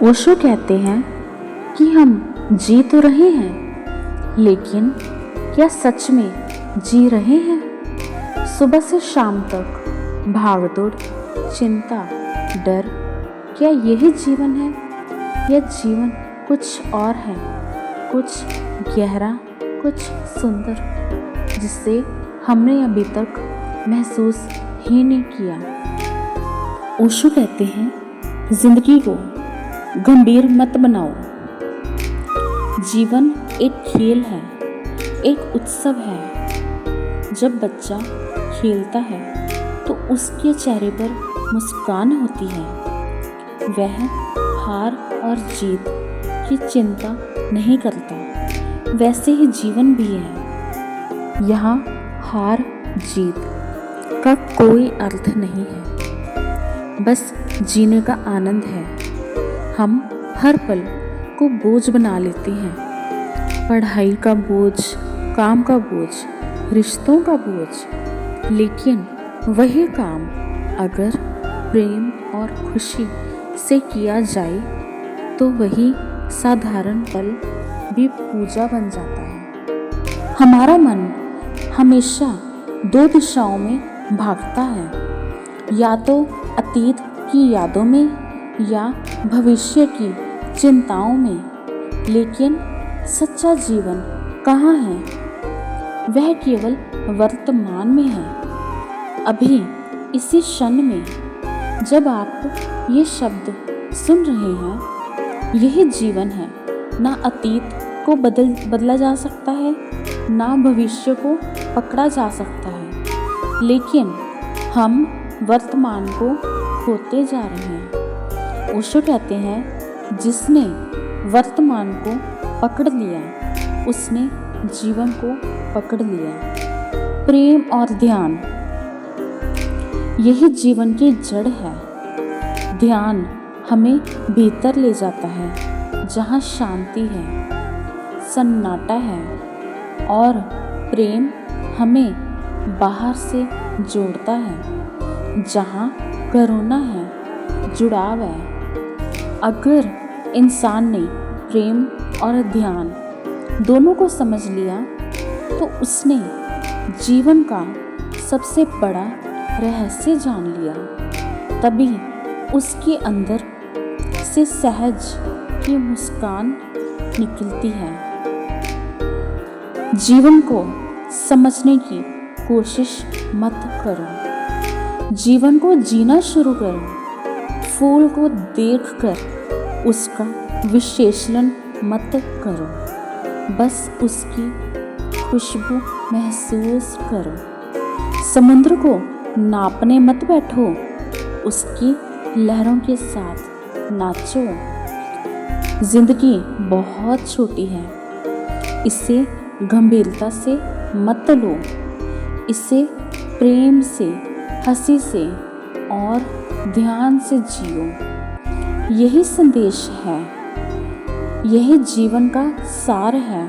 ओशो कहते हैं कि हम जी तो रहे हैं, लेकिन क्या सच में जी रहे हैं? सुबह से शाम तक भागदौड़, चिंता, डर, क्या यही जीवन है या जीवन कुछ और है, कुछ गहरा, कुछ सुंदर, जिसे हमने अभी तक महसूस ही नहीं किया। ओशो कहते हैं, जिंदगी को गंभीर मत बनाओ। जीवन एक खेल है, एक उत्सव है। जब बच्चा खेलता है तो उसके चेहरे पर मुस्कान होती है। वह हार और जीत की चिंता नहीं करता। वैसे ही जीवन भी है। यहाँ हार जीत का कोई अर्थ नहीं है, बस जीने का आनंद है। हम हर पल को बोझ बना लेते हैं, पढ़ाई का बोझ, काम का बोझ, रिश्तों का बोझ। लेकिन वही काम अगर प्रेम और खुशी से किया जाए तो वही साधारण पल भी पूजा बन जाता है। हमारा मन हमेशा दो दिशाओं में भागता है, या तो अतीत की यादों में या भविष्य की चिंताओं में। लेकिन सच्चा जीवन कहाँ है? वह केवल वर्तमान में है। अभी इसी क्षण में जब आप ये शब्द सुन रहे हैं, यही जीवन है। ना अतीत को बदला जा सकता है, ना भविष्य को पकड़ा जा सकता है, लेकिन हम वर्तमान को खोते जा रहे हैं। ओशो कहते हैं, जिसने वर्तमान को पकड़ लिया उसने जीवन को पकड़ लिया। प्रेम और ध्यान, यही जीवन की जड़ है। ध्यान हमें भीतर ले जाता है, जहाँ शांति है, सन्नाटा है, और प्रेम हमें बाहर से जोड़ता है, जहाँ करुणा है, जुड़ाव है। अगर इंसान ने प्रेम और ध्यान दोनों को समझ लिया तो उसने जीवन का सबसे बड़ा रहस्य जान लिया। तभी उसके अंदर से सहज की मुस्कान निकलती है। जीवन को समझने की कोशिश मत करो, जीवन को जीना शुरू करो। फूल को देखकर उसका विश्लेषण मत करो, बस उसकी खुशबू महसूस करो। समुद्र को नापने मत बैठो, उसकी लहरों के साथ नाचो। जिंदगी बहुत छोटी है, इसे गंभीरता से मत लो। इसे प्रेम से, हंसी से और ध्यान से जियो। यही संदेश है, यही जीवन का सार है।